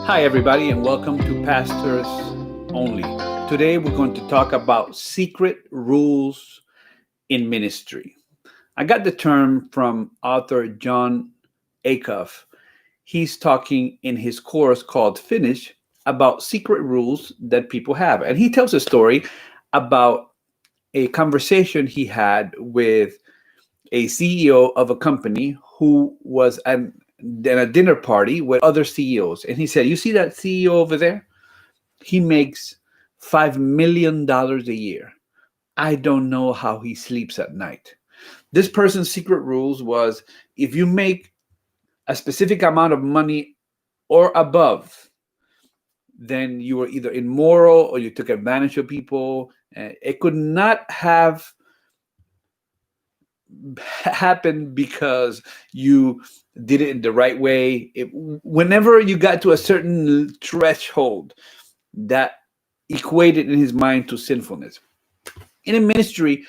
Hi, everybody, and welcome to Pastors Only. Today, we're going to talk about secret rules in ministry. I got the term from author Jon Acuff. He's talking in his course called Finish about secret rules that people have. And he tells a story about a conversation he had with a CEO of a company who was at a dinner party with other CEOs. And he said, "You see that CEO over there? He makes $5 million a year. I don't know how he sleeps at night." This person's secret rules was if you make a specific amount of money or above, then you were either immoral or you took advantage of people. It could not have happened because you did it in the right way. Whenever you got to a certain threshold, that equated in his mind to sinfulness. In a ministry,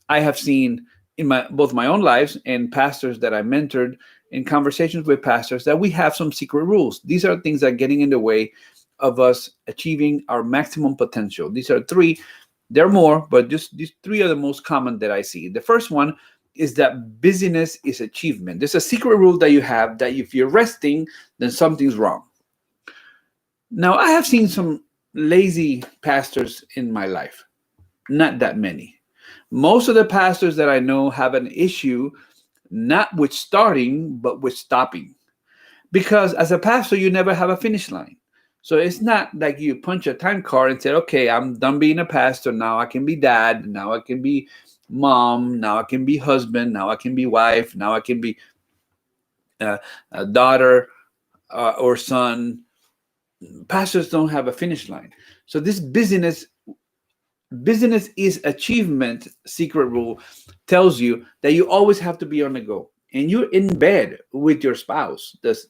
I have seen in both my own lives and pastors that I mentored in conversations with pastors that we have some secret rules. These are things that are getting in the way of us achieving our maximum potential. These are three. There are more, but just these three are the most common that I see. The first one is that busyness is achievement. There's a secret rule that you have that if you're resting, then something's wrong. Now, I have seen some lazy pastors in my life, not that many. Most of the pastors that I know have an issue not with starting, but with stopping. Because as a pastor, you never have a finish line. So it's not like you punch a time card and say, okay, I'm done being a pastor. Now I can be dad. Now I can be mom. Now I can be husband. Now I can be wife. Now I can be a daughter or son. Pastors don't have a finish line. So this business is achievement secret rule tells you that you always have to be on the go. And you're in bed with your spouse. There's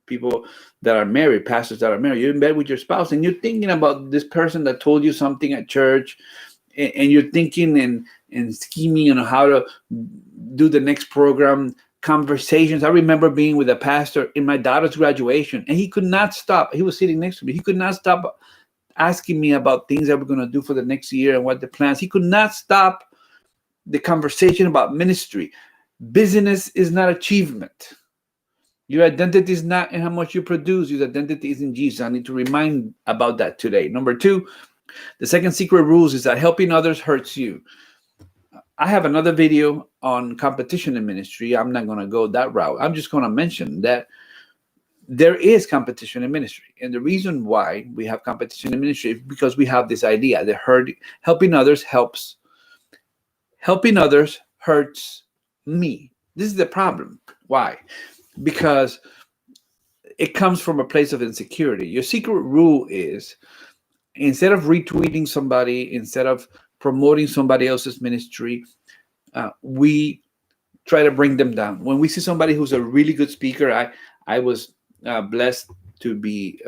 people that are married, pastors that are married, you're in bed with your spouse and you're thinking about this person that told you something at church, and you're thinking and scheming on how to do the next program. Conversations. I remember being with a pastor in my daughter's graduation, and he could not stop. He was sitting next to me. He could not stop asking me about things that we're going to do for the next year and what the plans. He could not stop the conversation about ministry. Business is not achievement. Your identity is not in how much you produce. Your identity is in Jesus. I need to remind about that today. Number two, the second secret rules is that helping others hurts you. I have another video on competition in ministry. I'm not going to go that route. I'm just going to mention that there is competition in ministry. And the reason why we have competition in ministry is because we have this idea that helping others helps. Helping others hurts me. This is the problem. Why? Because it comes from a place of insecurity. Your secret rule is instead of retweeting somebody, instead of promoting somebody else's ministry, we try to bring them down. When we see somebody who's a really good speaker, I was blessed to be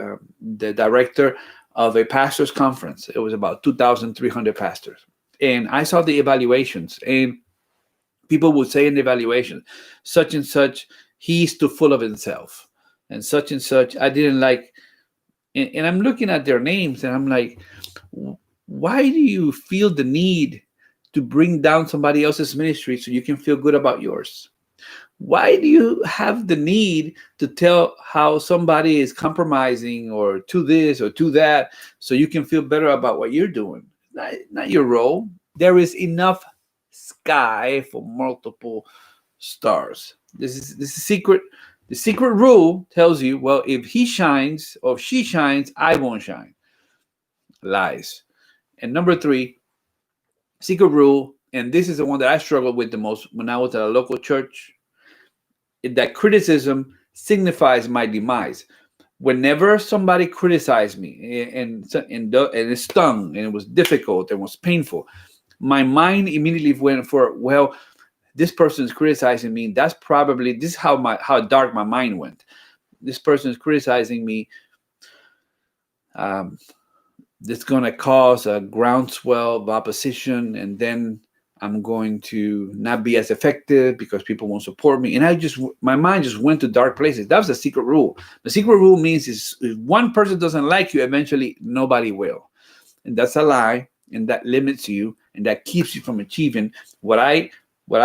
the director of a pastors conference. It was about 2,300 pastors. And I saw the evaluations, and people would say in the evaluation, such and such, he's too full of himself. And such, I didn't like. And I'm looking at their names and I'm like, why do you feel the need to bring down somebody else's ministry so you can feel good about yours? Why do you have the need to tell how somebody is compromising or to this or to that so you can feel better about what you're doing? Not your role. There is enough sky for multiple stars. This is secret. The secret rule tells you, well, if he shines or if she shines, I won't shine. Lies. And number three, secret rule, and this is the one that I struggled with the most when I was at a local church, that criticism signifies my demise. Whenever somebody criticized me and it stung and it was difficult and was painful, my mind immediately went for, well, this person is criticizing me. This is how dark my mind went. This person is criticizing me. It's going to cause a groundswell of opposition, and then I'm going to not be as effective because people won't support me. And my mind just went to dark places. That was the secret rule. The secret rule means is if one person doesn't like you, eventually nobody will. And that's a lie, and that limits you, and that keeps you from achieving. What I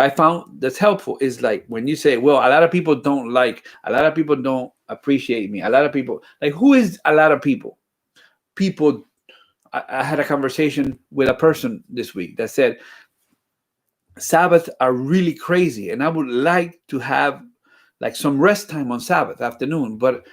found that's helpful is like when you say, well, a lot of people don't like, a lot of people don't appreciate me, a lot of people, like, who is a lot of people? People, I had a conversation with a person this week that said, Sabbath are really crazy, and I would like to have like some rest time on Sabbath afternoon, but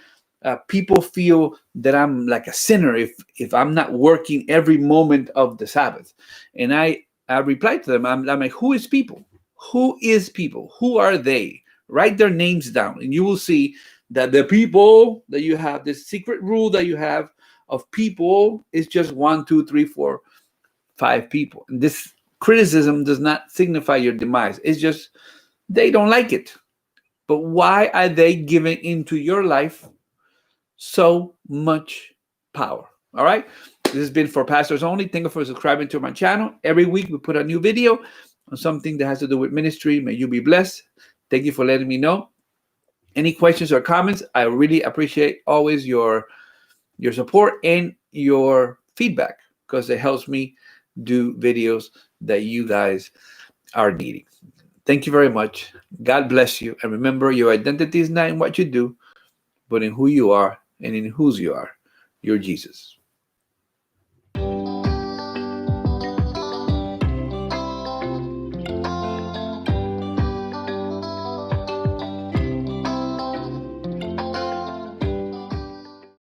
people feel that I'm like a sinner if I'm not working every moment of the Sabbath. And I replied to them, I'm like, who is people? Who is people? Who are they? Write their names down, and you will see that the people that you have, this secret rule that you have of people, is just 1, 2, 3, 4, 5 people. And this criticism does not signify your demise. It's just they don't like it. But why are they giving into your life so much power? All right. This has been For Pastors Only. Thank you for subscribing to my channel. Every week we put a new video on something that has to do with ministry. May you be blessed. Thank you for letting me know. Any questions or comments? I really appreciate always your support and your feedback, because it helps me do videos that you guys are needing. Thank you very much. God bless you. And remember, your identity is not in what you do, but in who you are and in whose you are. You're Jesus.